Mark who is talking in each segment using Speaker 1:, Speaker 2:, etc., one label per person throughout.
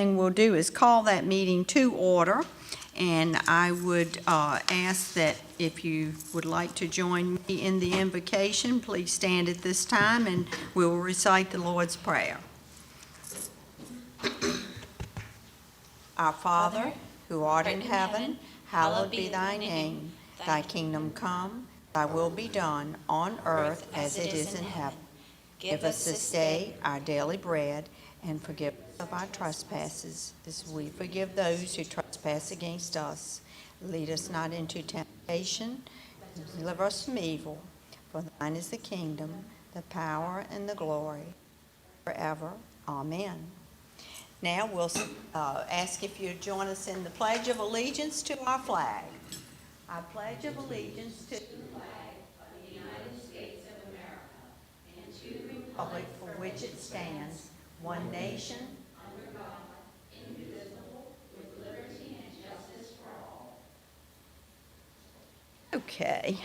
Speaker 1: thing we'll do is call that meeting to order, and I would ask that if you would like to join me in the invocation, please stand at this time and we will recite the Lord's Prayer. Our Father, who art in heaven, hallowed be thy name. Thy kingdom come, thy will be done on earth as it is in heaven. Give us this day our daily bread, and forgive us of our trespasses, as we forgive those who trespass against us. Lead us not into temptation, but deliver us from evil. For thine is the kingdom, the power, and the glory, forever. Amen. Now we'll ask if you'd join us in the Pledge of Allegiance to our flag. I pledge of allegiance to the flag of the United States of America and to the republic for which it stands, one nation, under God, indivisible, with liberty and justice for all. Okay.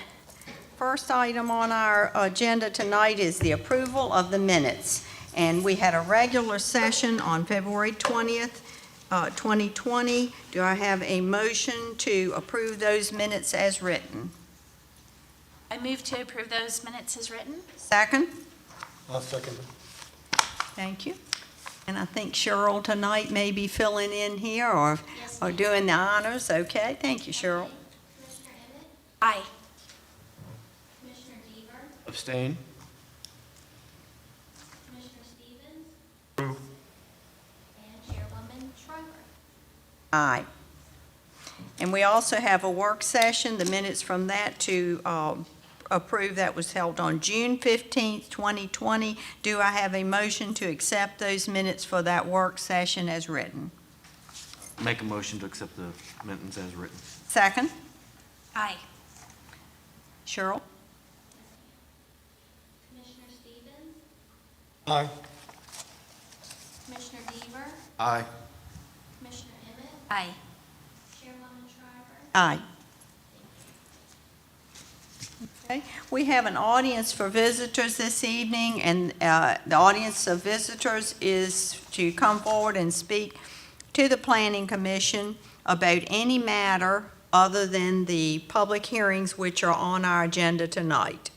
Speaker 1: First item on our agenda tonight is the approval of the minutes. And we had a regular session on February 20th, 2020. Do I have a motion to approve those minutes as written?
Speaker 2: I move to approve those minutes as written.
Speaker 1: Second?
Speaker 3: I'll second it.
Speaker 1: Thank you. And I think Cheryl tonight may be filling in here or
Speaker 2: Yes,
Speaker 1: doing the honors. Okay, thank you, Cheryl.
Speaker 4: Commissioner Emmett,
Speaker 2: Aye.
Speaker 4: Commissioner Deaver,
Speaker 3: Abstain.
Speaker 4: Commissioner Stevens,
Speaker 3: Approve.
Speaker 4: and Chairwoman Shriver.
Speaker 1: Aye. And we also have a work session, the minutes from that to approve, that was held on June 15th, 2020. Do I have a motion to accept those minutes for that work session as written?
Speaker 5: Make a motion to accept the minutes as written.
Speaker 1: Second?
Speaker 2: Aye.
Speaker 1: Cheryl?
Speaker 4: Commissioner Stevens,
Speaker 3: Aye.
Speaker 4: Commissioner Deaver,
Speaker 5: Aye.
Speaker 4: Commissioner Emmett,
Speaker 2: Aye.
Speaker 4: Chairwoman Shriver.
Speaker 1: Aye. Okay, we have an audience for visitors this evening, and the audience of visitors is to come forward and speak to the Planning Commission about any matter other than the public hearings which are on our agenda tonight.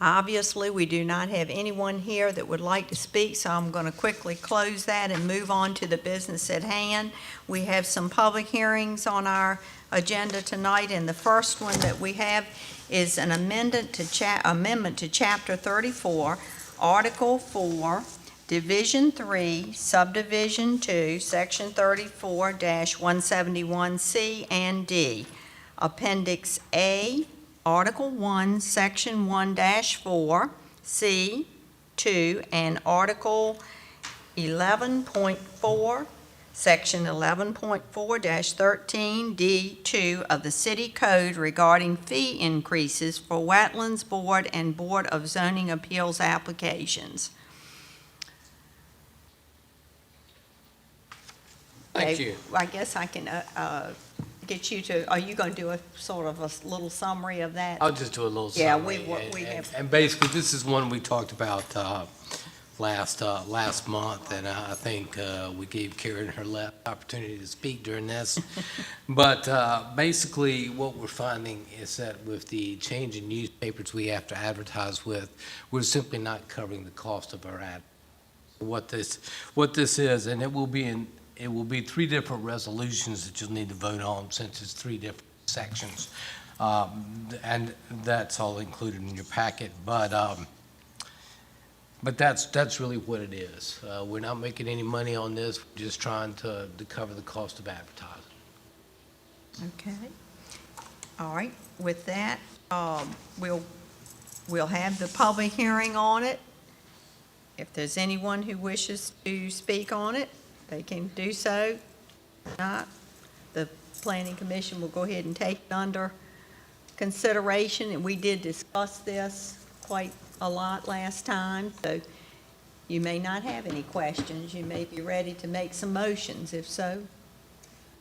Speaker 1: Obviously, we do not have anyone here that would like to speak, so I'm going to quickly close that and move on to the business at hand. We have some public hearings on our agenda tonight, and the first one that we have is an amendment to Chapter 34, Article 4, Division 3, Subdivision 2, Section 34-171C and D, Appendix A, Article 1, Section 1-4, C, 2, and Article 11.4, Section 11.4-13D2 of the City Code regarding fee increases for Wetlands Board and Board of Zoning Appeals applications.
Speaker 6: Thank
Speaker 1: Okay,
Speaker 6: you.
Speaker 1: I guess I can get you to, are you going to do a sort of a little summary of that?
Speaker 6: I'll just do a little
Speaker 1: Yeah,
Speaker 6: summary.
Speaker 1: we have.
Speaker 6: And basically, this is one we talked about last month, and I think we gave Karen her last opportunity to speak during this. But basically, what we're finding is that with the change in newspapers we have to advertise with, we're simply not covering the cost of our ad. What this is, and it will be three different resolutions that you'll need to vote on, since it's three different sections. And that's all included in your packet, but that's really what it is. We're not making any money on this, we're just trying to cover the cost of advertising.
Speaker 1: Okay. All right, with that, we'll have the public hearing on it. If there's anyone who wishes to speak on it, they can do so. If not, the Planning Commission will go ahead and take it under consideration, and we did discuss this quite a lot last time, so you may not have any questions. You may be ready to make some motions, if so.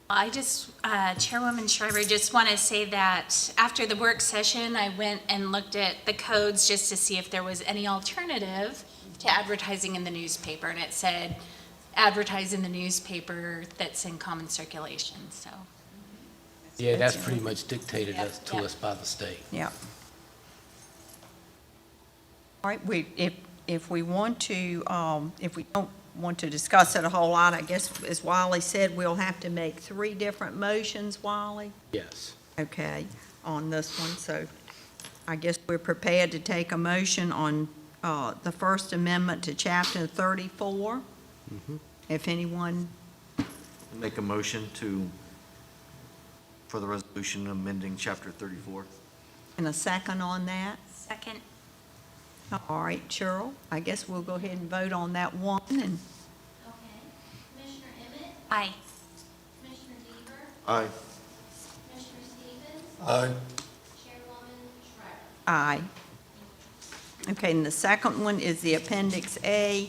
Speaker 2: I just, Chairwoman Shriver, just want to say that after the work session, I went and looked at the codes just to see if there was any alternative to advertising in the newspaper, and it said advertise in the newspaper that's in common circulation, so.
Speaker 6: Yeah, that's pretty much dictated
Speaker 2: Yep,
Speaker 6: to
Speaker 2: yep.
Speaker 6: us by the state.
Speaker 1: Yeah. All right, if we want to, if we don't want to discuss it a whole lot, I guess, as Wiley said, we'll have to make 3 different motions, Wiley?
Speaker 6: Yes.
Speaker 1: Okay, on this one, so I guess we're prepared to take a motion on the First Amendment to Chapter 34. If anyone,
Speaker 5: Make a motion for the resolution amending Chapter 34.
Speaker 1: in a second on that?
Speaker 2: Second.
Speaker 1: All right, Cheryl, I guess we'll go ahead and vote on that one, and
Speaker 4: Okay. Commissioner Emmett,
Speaker 2: Aye.
Speaker 4: Commissioner Deaver,
Speaker 5: Aye.
Speaker 4: Commissioner Stevens,
Speaker 3: Aye.
Speaker 4: Chairwoman Shriver.
Speaker 1: aye. Okay, and the second one is the Appendix A,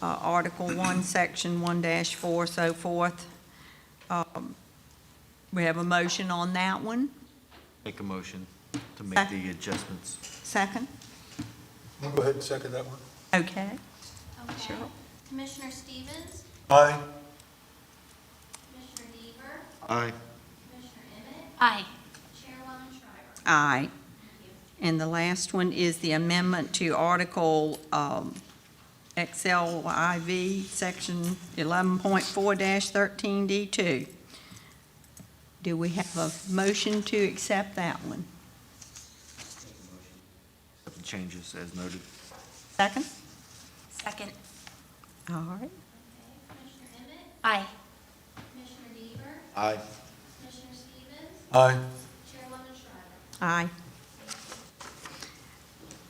Speaker 1: Article 1, Section 1-4, so forth. We have a motion on that one.
Speaker 5: Make a motion to make the adjustments.
Speaker 1: Second?
Speaker 3: I'll go ahead and second that one.
Speaker 1: Okay.
Speaker 4: Okay.
Speaker 1: Cheryl?
Speaker 4: Commissioner Stevens,
Speaker 3: Aye.
Speaker 4: Commissioner Deaver,
Speaker 5: Aye.
Speaker 4: Commissioner Emmett,
Speaker 2: Aye.
Speaker 4: Chairwoman Shriver.
Speaker 1: Aye. And the last one is the amendment to Article XLIV, Section 11.4-13D2. Do we have a motion to accept that one?
Speaker 5: Accept the changes as noted.
Speaker 1: Second?
Speaker 2: Second.
Speaker 1: All right.
Speaker 4: Okay. Commissioner Emmett,
Speaker 2: Aye.
Speaker 4: Commissioner Deaver,
Speaker 5: Aye.
Speaker 4: Commissioner Stevens,
Speaker 3: Aye.
Speaker 4: Chairwoman Shriver.
Speaker 1: Aye.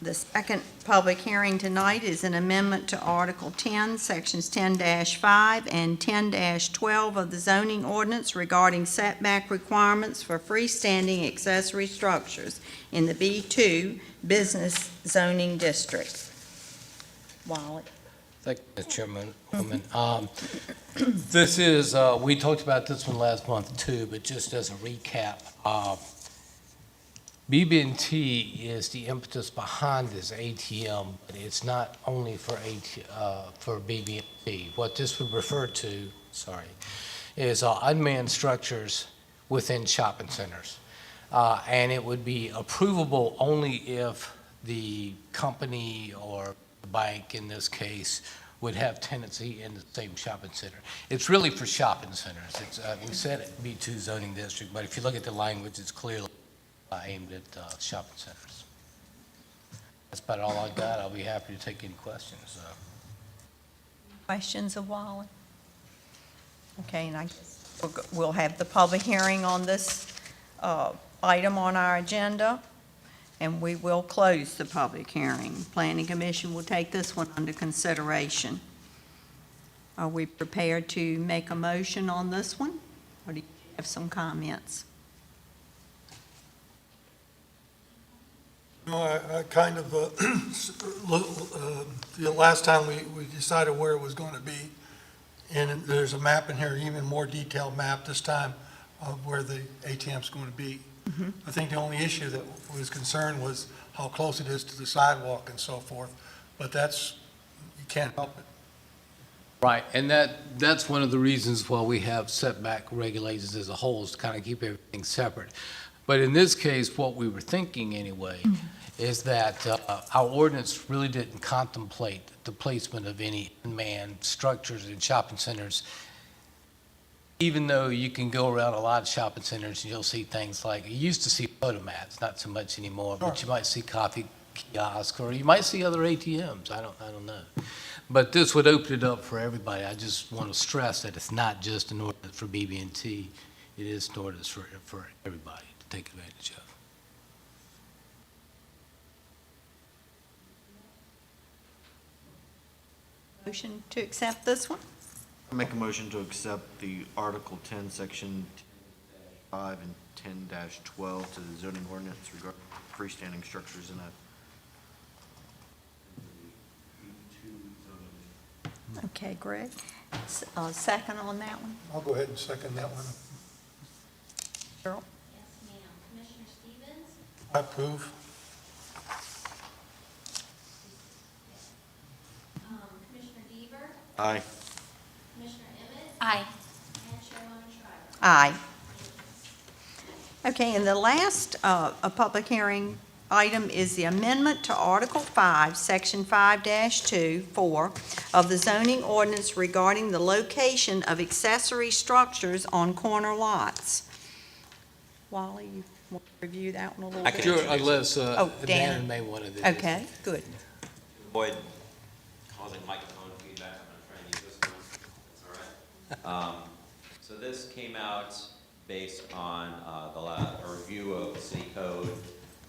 Speaker 1: The second public hearing tonight is an amendment to Article 10, Sections 10-5 and 10-12 of the zoning ordinance regarding setback requirements for freestanding accessory structures in the B2 Business Zoning District. Wally?
Speaker 6: Thank you, Mr. Chairwoman. This is, we talked about this one last month too, but just as a recap, BB&T is the impetus behind this ATM, but it's not only for for BB&T. What this would refer to, is unmanned structures within shopping centers. And it would be approvable only if the company or the bank, in this case, would have tenancy in the same shopping center. It's really for shopping centers. It's, we said it B2 zoning district, but if you look at the language, it's clearly aimed at shopping centers. That's about all I got. I'll be happy to take any questions.
Speaker 1: Questions of Wally? Okay, and I guess we'll have the public hearing on this item on our agenda, and we will close the public hearing. Planning Commission will take this one under consideration. Are we prepared to make a motion on this one, or do you have some comments?
Speaker 3: No, I kind of, the last time we decided where it was going to be, and there's a map in here, even more detailed map this time of where the ATM's going to be. I think the only issue that was concerned was how close it is to the sidewalk and so forth, but that's, you can't help it.
Speaker 6: Right, and that's one of the reasons why we have setback regulations as a whole, is to kind of keep everything separate. But in this case, what we were thinking anyway, is that our ordinance really didn't contemplate the placement of any unmanned structures in shopping centers, even though you can go around a lot of shopping centers and you'll see things like, you used to see photomats, not so much anymore, but you might see coffee kiosks, or you might see other ATMs, I don't know. But this would open it up for everybody. I just want to stress that it's not just an ordinance for BB&T, it is an ordinance for everybody to take advantage of.
Speaker 1: Motion to accept this one?
Speaker 5: I make a motion to accept the Article 10, Section 5 and 10-12 to the zoning ordinance regarding freestanding structures in a
Speaker 1: Okay, Greg. Second on that one?
Speaker 3: I'll go ahead and second that one.
Speaker 1: Cheryl?
Speaker 4: Yes, ma'am. Commissioner Stevens,
Speaker 3: I approve.
Speaker 4: Commissioner Deaver,
Speaker 5: Aye.
Speaker 4: Commissioner Evans?
Speaker 2: Aye.
Speaker 4: And Chairwoman Shriver?
Speaker 1: Aye. Okay, and the last a public hearing item is the amendment to Article 5, Section 5-2, 4 of the zoning ordinance regarding the location of accessory structures on corner lots. Wally, you want to review that one a little
Speaker 7: I
Speaker 1: bit?
Speaker 7: can
Speaker 6: Sure, unless
Speaker 1: Oh, Dan.
Speaker 6: Dan may want to.
Speaker 1: Okay, good.
Speaker 7: avoid causing microphone feedback, I'm gonna try and use this one, that's all right. So this came out based on a review of the city code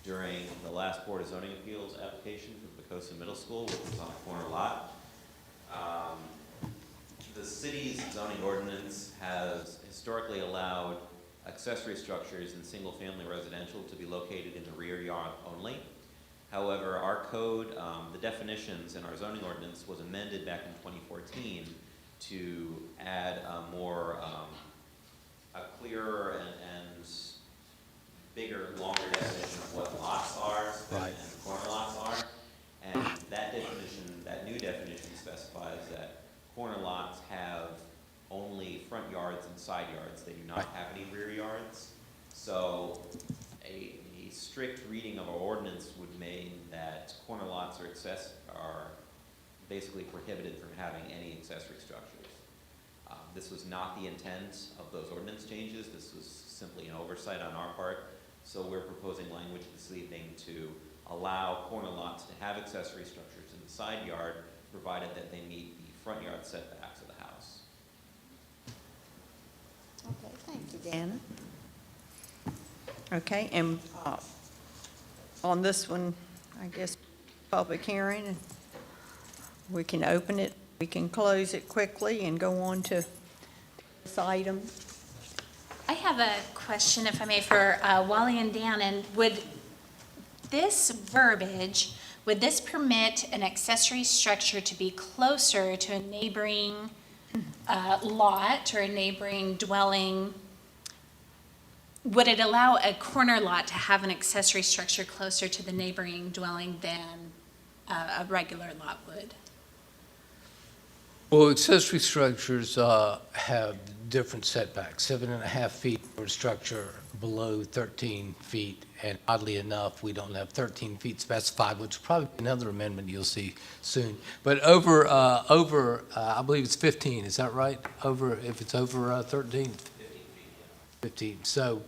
Speaker 7: during the last Board of Zoning Appeals application for Poquoson Middle School, which was on a corner lot. The city's zoning ordinance has historically allowed accessory structures in single-family residential to be located in the rear yard only. However, our code, the definitions in our zoning ordinance was amended back in 2014 to add a clearer and bigger, longer definition of what lots are
Speaker 6: Right.
Speaker 7: and corner lots are. And that definition, that new definition specifies that corner lots have only front yards and side yards. They do not have any rear yards. So a strict reading of our ordinance would mean that corner lots are basically prohibited from having any accessory structures. This was not the intent of those ordinance changes. This was simply an oversight on our part. So we're proposing language this evening to allow corner lots to have accessory structures in the side yard, provided that they meet the front yard setbacks of the house.
Speaker 1: Okay, thank you, Dana. Okay, and on this one, I guess, public hearing, we can open it, we can close it quickly and go on to this item.
Speaker 2: I have a question, if I may, for Wally and Dan. And would this verbiage, would this permit an accessory structure to be closer to a neighboring lot or a neighboring dwelling? Would it allow a corner lot to have an accessory structure closer to the neighboring dwelling than a regular lot would?
Speaker 6: Well, accessory structures have different setbacks, 7.5 feet for a structure below 13 feet. And oddly enough, we don't have 13 feet specified, which will probably be another amendment you'll see soon. But over, I believe it's 15, is that right? If it's over 13? 15. So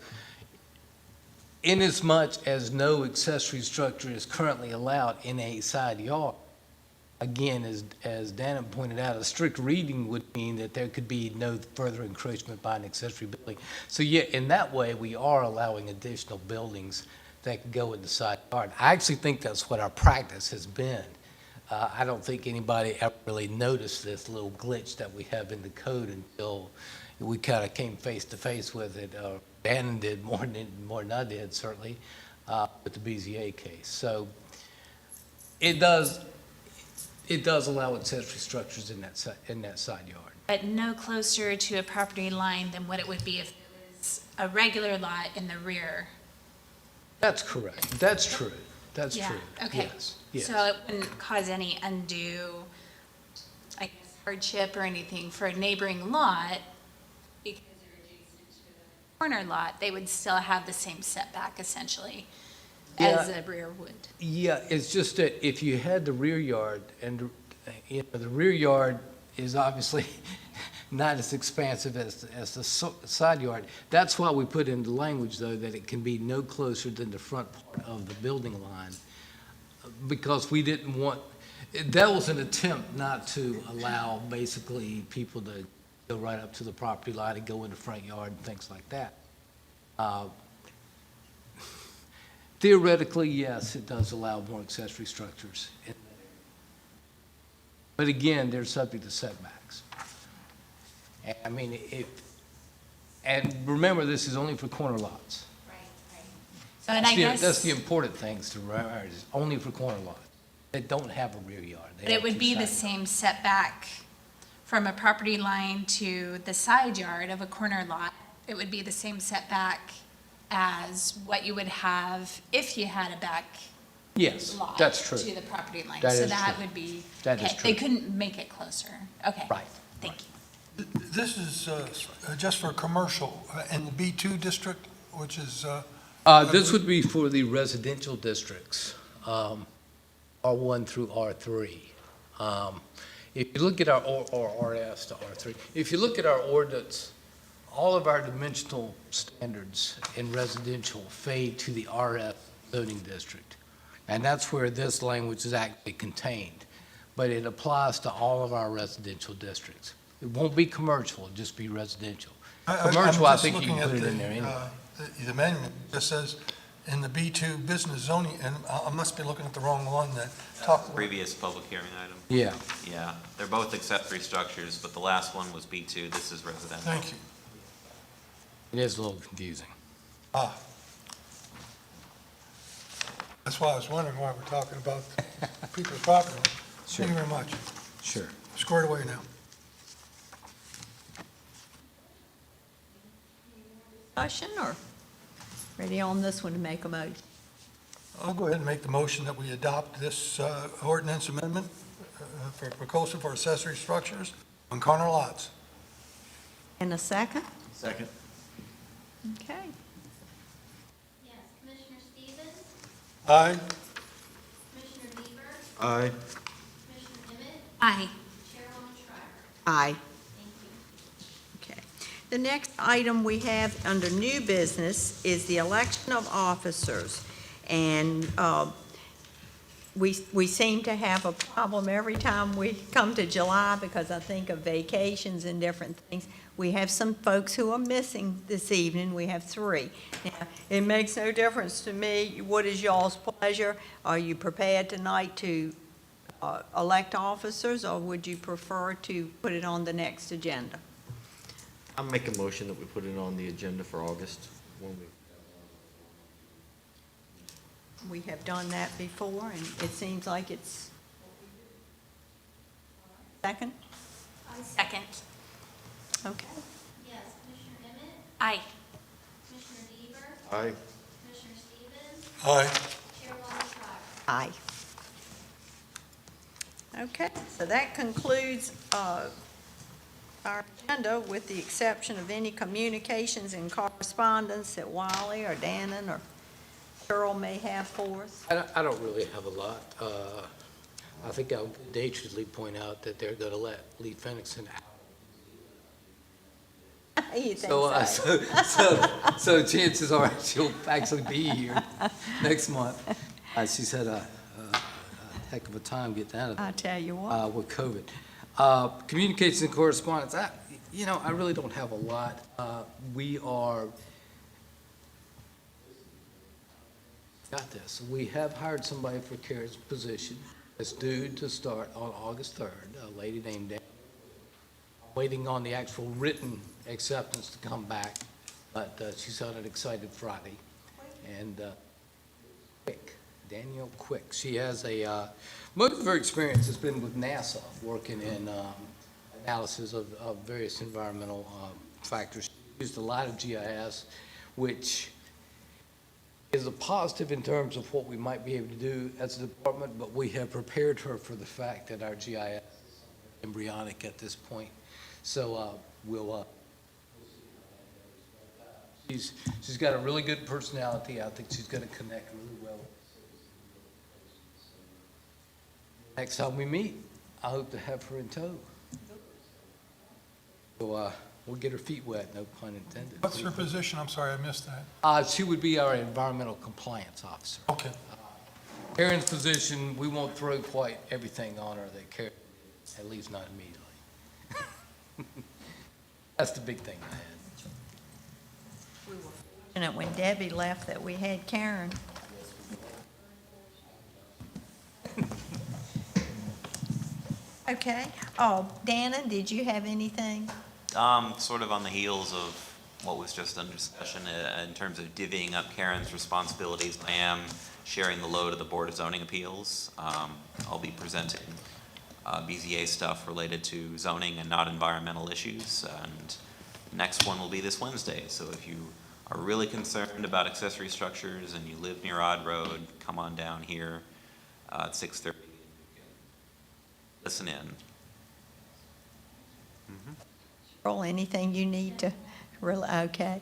Speaker 6: inasmuch as no accessory structure is currently allowed in a side yard, again, as Dana pointed out, a strict reading would mean that there could be no further encroachment by an accessory building. So yeah, in that way, we are allowing additional buildings that can go in the side yard. I actually think that's what our practice has been. I don't think anybody ever really noticed this little glitch that we have in the code until we kind of came face to face with it. Dana did more than I did, certainly, with the BZA case. So it does allow accessory structures in that side yard.
Speaker 2: But no closer to a property line than what it would be if it was a regular lot in the rear?
Speaker 6: That's correct. That's true. That's
Speaker 2: Yeah,
Speaker 6: true.
Speaker 2: okay.
Speaker 6: Yes.
Speaker 2: So it wouldn't cause any undue, I guess, hardship or anything for a neighboring lot, because they're adjacent to a corner lot, they would still have the same setback essentially as a rear would.
Speaker 6: Yeah, it's just that if you had the rear yard, and the rear yard is obviously not as expansive as the side yard. That's why we put in the language, though, that it can be no closer than the front part of the building line, because we didn't want, that was an attempt not to allow basically people to go right up to the property line and go in the front yard and things like that. Theoretically, yes, it does allow more accessory structures. But again, they're subject to setbacks. And, I mean, and remember, this is only for corner lots.
Speaker 2: Right, right. So, and I guess.
Speaker 6: That's the important things to remember, is only for corner lots that don't have a rear yard. They
Speaker 2: But it
Speaker 6: have
Speaker 2: would
Speaker 6: two
Speaker 2: be the
Speaker 6: side
Speaker 2: same setback from a property line to the side yard of a corner lot. It would be the same setback as what you would have if you had a back
Speaker 6: Yes,
Speaker 2: lot
Speaker 6: that's true.
Speaker 2: to the property line.
Speaker 6: That
Speaker 2: So
Speaker 6: is
Speaker 2: that
Speaker 6: true.
Speaker 2: would be,
Speaker 6: That is
Speaker 2: okay, they
Speaker 6: true.
Speaker 2: couldn't make it closer. Okay.
Speaker 6: Right.
Speaker 2: Thank you.
Speaker 3: This is just for commercial in the B2 district, which is,
Speaker 6: This would be for the residential districts, R1 through R3. If you look at our, or RS to R3, if you look at our ordinance, all of our dimensional standards in residential fade to the RF zoning district. And that's where this language is actually contained. But it applies to all of our residential districts. It won't be commercial, it'll just be residential. Commercial, I think you can put it in there anyway.
Speaker 3: The amendment just says in the B2 business zoning, and I must be looking at the wrong one that talked.
Speaker 7: Previous public hearing item.
Speaker 6: Yeah.
Speaker 7: Yeah, they're both accessory structures, but the last one was B2, this is residential.
Speaker 3: Thank you.
Speaker 6: It is a little confusing.
Speaker 3: Ah. That's why I was wondering why we're talking about people's property.
Speaker 6: Sure.
Speaker 3: Thank you very much.
Speaker 6: Sure.
Speaker 3: Squared away now.
Speaker 1: Discussion or ready on this one to make a motion?
Speaker 3: I'll go ahead and make the motion that we adopt this ordinance amendment for Poquoson for accessory structures on corner lots.
Speaker 1: In a second?
Speaker 5: Second.
Speaker 1: Okay.
Speaker 4: Yes, Commissioner Stevens,
Speaker 3: Aye.
Speaker 4: Commissioner Bieber,
Speaker 5: Aye.
Speaker 4: Commissioner Emmett,
Speaker 2: Aye.
Speaker 4: Chairwoman Shriver.
Speaker 1: Aye.
Speaker 4: Thank you.
Speaker 1: Okay. The next item we have under new business is the election of officers. And we seem to have a problem every time we come to July because I think of vacations and different things. We have some folks who are missing this evening. We have 3. Now, it makes no difference to me. What is y'all's pleasure? Are you prepared tonight to elect officers, or would you prefer to put it on the next agenda?
Speaker 5: I'll make a motion that we put it on the agenda for August when we.
Speaker 1: We have done that before, and it seems like it's... Second?
Speaker 2: Second.
Speaker 1: Okay.
Speaker 4: Yes, Commissioner Emmett,
Speaker 2: Aye.
Speaker 4: Commissioner Bieber,
Speaker 5: Aye.
Speaker 4: Commissioner Stevens,
Speaker 3: Aye.
Speaker 4: Chairwoman Shriver.
Speaker 1: Aye. Okay, so that concludes our agenda, with the exception of any communications and correspondence that Wiley or Dannon or Cheryl may have for us.
Speaker 6: I don't really have a lot. I think I'll dangerously point out that they're going to let Lee Fenixon out.
Speaker 1: You think
Speaker 6: So chances are she'll actually be here next month. She's had a heck of a time getting out of
Speaker 1: I tell you what.
Speaker 6: with COVID. Communications and correspondence, I really don't have a lot. We have hired somebody for Karen's position. It's due to start on August 3rd, a lady named Dan. Waiting on the actual written acceptance to come back, but she's on an excited Friday. And Danielle Quick, she has most of her experience has been with NASA, working in analysis of various environmental factors. She used a lot of GIS, which is a positive in terms of what we might be able to do as a department, but we have prepared her for the fact that our GIS is embryonic at this point. So we'll she's got a really good personality. I think she's going to connect really well. Next time we meet, I hope to have her in tow. So we'll get her feet wet, no pun intended.
Speaker 3: What's her position? I'm sorry, I missed that.
Speaker 6: She would be our environmental compliance officer.
Speaker 3: Okay.
Speaker 6: Karen's position, we won't throw quite everything on her that Karen, at least not immediately. That's the big thing I had.
Speaker 1: We were fortunate when Debbie left that we had Karen. Okay. Oh, Dannon, did you have anything?
Speaker 7: Sort of on the heels of what was just under discussion in terms of divvying up Karen's responsibilities. I am sharing the load of the Board of Zoning Appeals. I'll be presenting BZA stuff related to zoning and not environmental issues, and next one will be this Wednesday. So if you are really concerned about accessory structures and you live near Odd Road, come on down here at 6:30. Listen in.
Speaker 1: Cheryl, anything you need to, really, okay.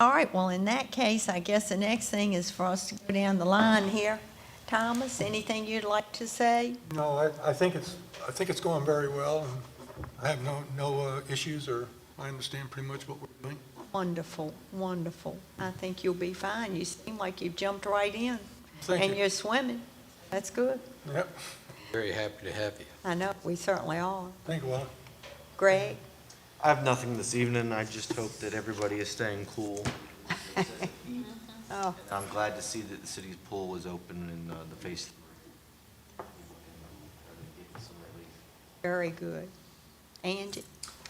Speaker 1: All right, well, in that case, I guess the next thing is for us to go down the line here. Thomas, anything you'd like to say?
Speaker 3: No, I think it's going very well, and I have no issues, or I understand pretty much what we're doing.
Speaker 1: Wonderful, wonderful. I think you'll be fine. You seem like you've jumped right in.
Speaker 3: Thank
Speaker 1: And
Speaker 3: you.
Speaker 1: you're swimming. That's good.
Speaker 3: Yep,
Speaker 6: Very happy to have you.
Speaker 1: I know, we certainly are.
Speaker 3: thank you, Wally.
Speaker 1: Greg?
Speaker 5: I have nothing this evening. I just hope that everybody is staying cool.
Speaker 1: Oh,
Speaker 5: I'm glad to see that the city's pool was open in the phase.
Speaker 1: very good. Angie?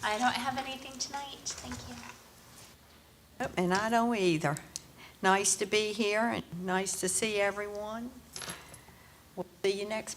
Speaker 2: I don't have anything tonight, thank you.
Speaker 1: Yep, and I don't either. Nice to be here and nice to see everyone. We'll see you next month.